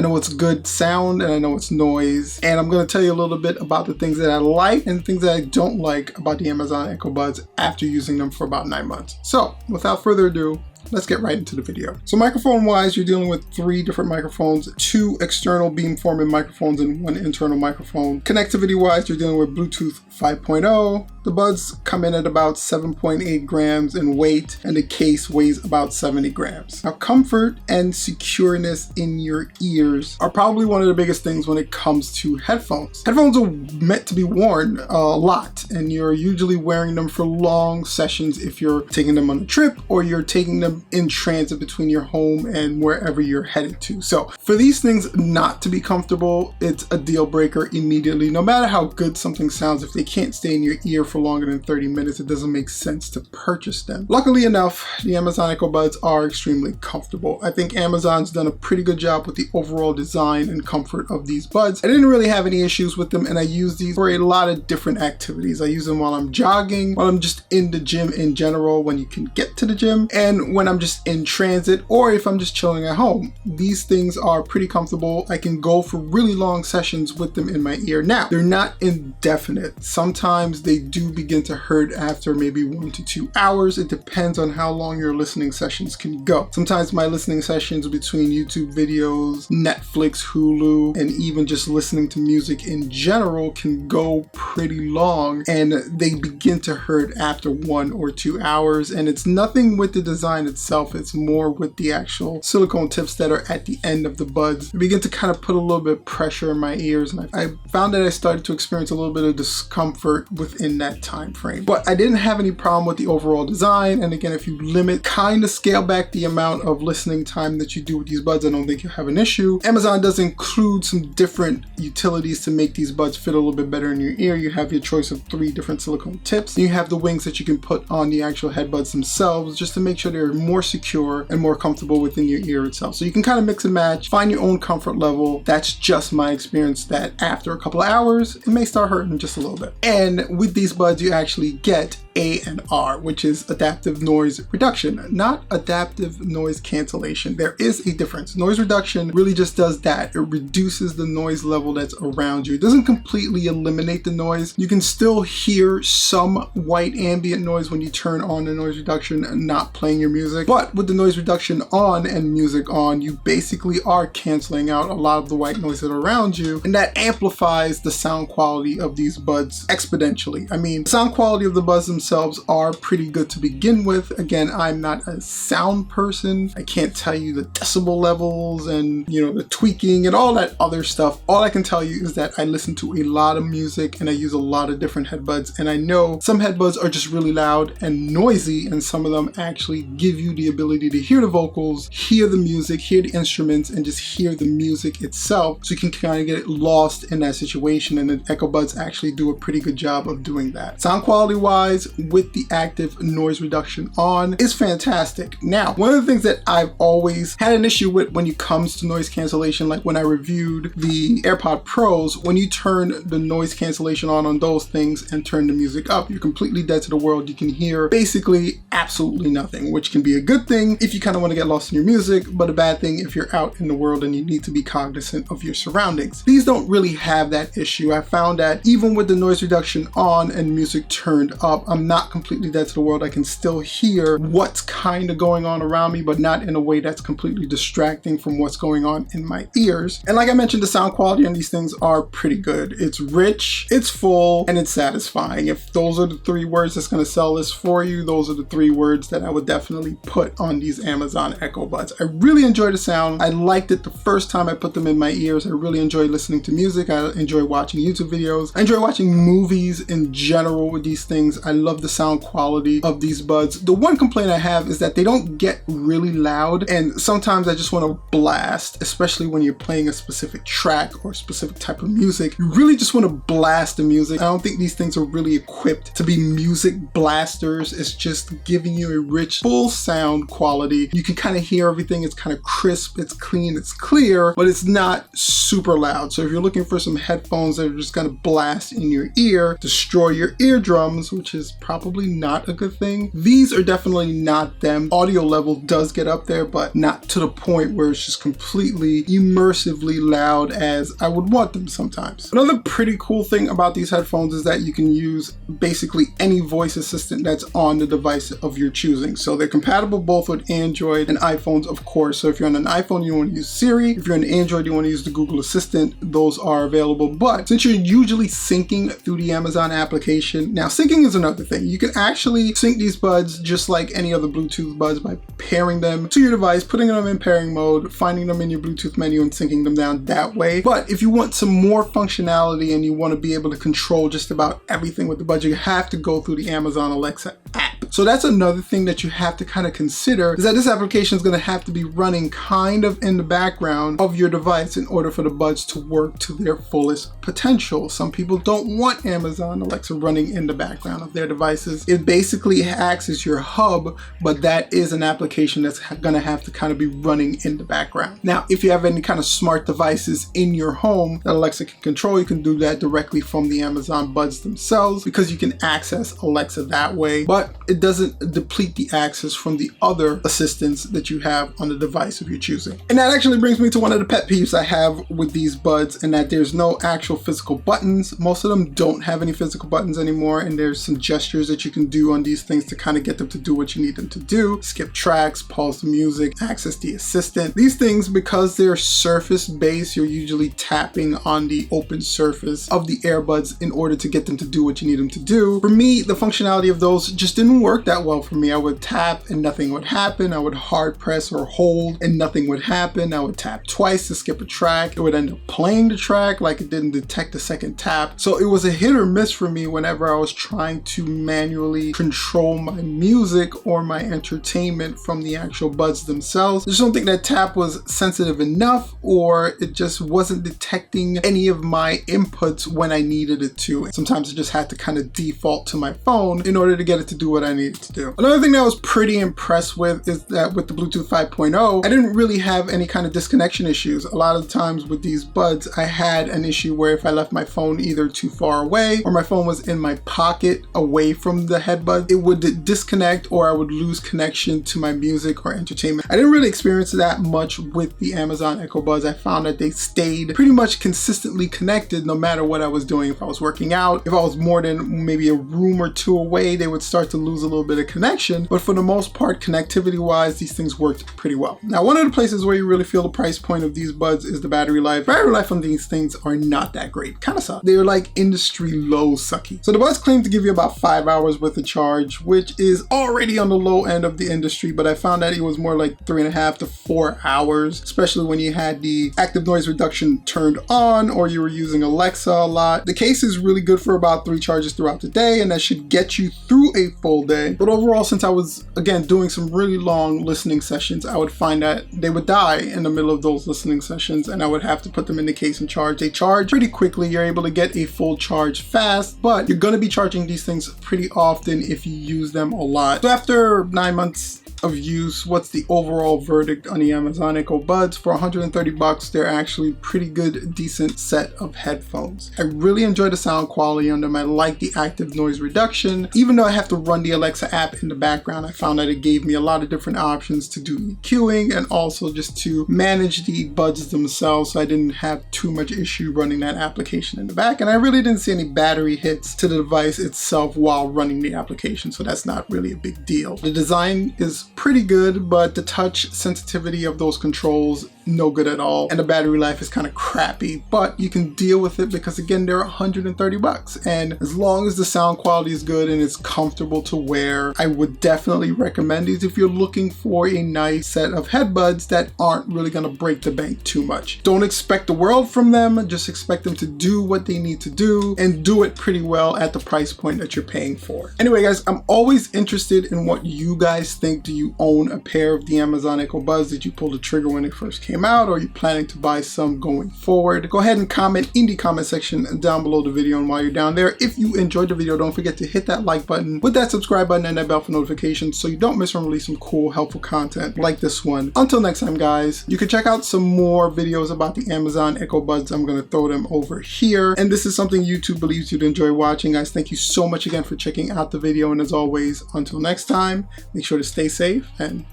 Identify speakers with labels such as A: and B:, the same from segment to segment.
A: I know it's good sound and I know it's noise. And I'm going to tell you a little bit about the things that I like and things that I don't like about the Amazon Echo Buds after using them for about 9 months. So without further ado, let's get right into the video. So microphone wise, you're dealing with 3 different microphones, 2 external beamforming microphones and 1 internal microphone. Connectivity wise, you're dealing with Bluetooth 5.0. The buds come in at about 7.8 grams in weight and the case weighs about 70 grams. Now comfort and secureness in your ears are probably one of the biggest things when it comes to headphones. Headphones are meant to be worn a lot and you're usually wearing them for long sessions if you're taking them on a trip or you're taking them in transit between your home and wherever you're headed to. So for these things not to be comfortable, it's a deal breaker immediately. No matter how good something sounds, if they can't stay in your ear for longer than 30 minutes, it doesn't make sense to purchase them. Luckily enough, the Amazon Echo Buds are extremely comfortable. I think Amazon's done a pretty good job with the overall design and comfort of these buds. I didn't really have any issues with them and I use these for a lot of different activities. I use them while I'm jogging, while I'm just in the gym in general when you can get to the gym, and when I'm just in transit or if I'm just chilling at home. These things are pretty comfortable. I can go for really long sessions with them in my ear. Now, they're not indefinite. Sometimes they do begin to hurt after maybe 1 to 2 hours. It depends on how long your listening sessions can go. Sometimes my listening sessions between YouTube videos, Netflix, Hulu, and even just listening to music in general can go pretty long and they begin to hurt after 1 or 2 hours. And it's nothing with the design itself, it's more with the actual silicone tips that are at the end of the buds. They begin to kind of put a little bit of pressure in my ears and I found that I started to experience a little bit of discomfort within that time frame. But I didn't have any problem with the overall design, and again, if you kind of scale back the amount of listening time that you do with these buds, I don't think you'll have an issue. Amazon does include some different utilities to make these buds fit a little bit better in your ear. You have your choice of 3 different silicone tips. You have the wings that you can put on the actual headbuds themselves just to make sure they're more secure and more comfortable within your ear itself. So you can kind of mix and match, find your own comfort level. That's just my experience, that after a couple of hours, it may start hurting just a little bit. And with these buds, you actually get ANR, which is adaptive noise reduction, not adaptive noise cancellation. There is a difference. Noise reduction really just does that. It reduces the noise level that's around you. It doesn't completely eliminate the noise. You can still hear some white ambient noise when you turn on the noise reduction and not playing your music. But with the noise reduction on and music on, you basically are canceling out a lot of the white noise that are around you, and that amplifies the sound quality of these buds exponentially. I mean, the sound quality of the buds themselves are pretty good to begin with. Again, I'm not a sound person. I can't tell you the decibel levels and, you know, the tweaking and all that other stuff. All I can tell you is that I listen to a lot of music and I use a lot of different headbuds, and I know some headbuds are just really loud and noisy, and some of them actually give you the ability to hear the vocals, hear the music, hear the instruments, and just hear the music itself, so you can kind of get lost in that situation, and the Echo Buds actually do a pretty good job of doing that. Sound quality wise, with the active noise reduction on, is fantastic. Now, one of the things that I've always had an issue with when it comes to noise cancellation, like when I reviewed the AirPod Pros, when you turn the noise cancellation on those things and turn the music up, you're completely dead to the world. You can hear basically absolutely nothing, which can be a good thing if you kind of want to get lost in your music, but a bad thing if you're out in the world and you need to be cognizant of your surroundings. These don't really have that issue. I found that even with the noise reduction on and music turned up, I'm not completely dead to the world. I can still hear what's kind of going on around me, but not in a way that's completely distracting from what's going on in my ears. And like I mentioned, the sound quality on these things are pretty good. It's rich, it's full, and it's satisfying. If those are the 3 words that's going to sell this for you, those are the 3 words that I would definitely put on these Amazon Echo Buds. I really enjoy the sound. I liked it the first time I put them in my ears. I really enjoy listening to music. I enjoy watching YouTube videos. I enjoy watching movies in general with these things. I love the sound quality of these buds. The one complaint I have is that they don't get really loud, and sometimes I just want to blast, especially when you're playing a specific track or a specific type of music. You really just want to blast the music. I don't think these things are really equipped to be music blasters. It's just giving you a rich, full sound quality. You can kind of hear everything. It's kind of crisp, it's clean, it's clear, but it's not super super loud. So if you're looking for some headphones that are just gonna blast in your ear, destroy your eardrums, which is probably not a good thing, these are definitely not them. Audio level does get up there, but not to the point where it's just completely immersively loud as I would want them sometimes. Another pretty cool thing about these headphones is that you can use basically any voice assistant that's on the device of your choosing. So they're compatible both with Android and iPhones, of course. So if you're on an iPhone, you want to use Siri. If you're on Android, you want to use the Google Assistant. Those are available. But since you're usually syncing through the Amazon application, now syncing is another thing. You can actually sync these buds just like any other Bluetooth buds by pairing them to your device, putting them in pairing mode, finding them in your Bluetooth menu and syncing them down that way. But if you want some more functionality and you want to be able to control just about everything with the buds, you have to go through the Amazon Alexa app. So that's another thing that you have to kind of consider, is that this application is going to have to be running kind of in the background of your device in order for the buds to work to their fullest potential. Some people don't want Amazon Alexa running in the background of their devices. It basically acts as your hub, but that is an application that's going to have to kind of be running in the background. Now, if you have any kind of smart devices in your home that Alexa can control, you can do that directly from the Amazon buds themselves, because you can access Alexa that way, but it doesn't deplete the access from the other assistants that you have on the device of your choosing. And that actually brings me to one of the pet peeves I have with these buds, and that there's no actual physical buttons. Most of them don't have any physical buttons anymore, and there's some gestures that you can do on these things to kind of get them to do what you need them to do. Skip tracks, pause the music, access the assistant. These things, because they're surface based, you're usually tapping on the open surface of the earbuds in order to get them to do what you need them to do. For me, the functionality of those just didn't work that well for me. I would tap and nothing would happen. I would hard press or hold and nothing would happen. I would tap twice to skip a track. It would end up playing the track like it didn't detect the second tap. So it was a hit or miss for me whenever I was trying to manually control my music or my entertainment from the actual buds themselves. I just don't think that tap was sensitive enough, or it just wasn't detecting any of my inputs when I needed it to. Sometimes I just had to kind of default to my phone in order to get it to do what I needed to do. Another thing that I was pretty impressed with is that with the Bluetooth 5.0, I didn't really have any kind of disconnection issues. A lot of the times with these buds, I had an issue where if I left my phone either too far away or my phone was in my pocket away from the headbud, it would disconnect or I would lose connection to my music or entertainment. I didn't really experience that much with the Amazon Echo Buds. I found that they stayed pretty much consistently connected no matter what I was doing. If I was working out, if I was more than maybe a room or two away, they would start to lose a little bit of connection. But for the most part, connectivity wise, these things worked pretty well. Now, one of the places where you really feel the price point of these buds is the battery life. Battery life on these things are not that great. Kind of suck. They're like industry low sucky. So the buds claim to give you about 5 hours worth of charge, which is already on the low end of the industry, but I found that it was more like 3.5 to 4 hours, especially when you had the active noise reduction turned on or you were using Alexa a lot. The case is really good for about 3 charges throughout the day, and that should get you through a full day. But overall, since I was, again, doing some really long listening sessions, I would find that they would die in the middle of those listening sessions, and I would have to put them in the case and charge. They charge pretty quickly. You're able to get a full charge fast, but you're going to be charging these things pretty often if you use them a lot. So after 9 months of use, what's the overall verdict on the Amazon Echo Buds? For 130 bucks, they're actually pretty good, decent set of headphones. I really enjoy the sound quality on them. I like the active noise reduction. Even though I have to run the Alexa app in the background, I found that it gave me a lot of different options to do EQing and also just to manage the buds themselves, so I didn't have too much issue running that application in the back. And I really didn't see any battery hits to the device itself while running the application, so that's not really a big deal. The design is pretty good, but the touch sensitivity of those controls, no good at all, and the battery life is kind of crappy, but you can deal with it because again, they're 130 bucks, and as long as the sound quality is good and it's comfortable to wear, I would definitely recommend these if you're looking for a nice set of headbuds that aren't really going to break the bank too much. Don't expect the world from them, just expect them to do what they need to do and do it pretty well at the price point that you're paying for. Anyway guys, I'm always interested in what you guys think. Do you own a pair of the Amazon Echo Buds? Did you pull the trigger when it first came them out or you're planning to buy some going forward, go ahead and comment in the comment section down below the video. And while you're down there, if you enjoyed the video, don't forget to hit that like button with that subscribe button and that bell for notifications so you don't miss when I release some cool, helpful content like this one. Until next time, guys, you can check out some more videos about the Amazon Echo Buds. I'm going to throw them over here. And this is something YouTube believes you'd enjoy watching. Guys, thank you so much again for checking out the video. And as always, until next time, make sure to stay safe and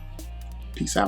A: peace out.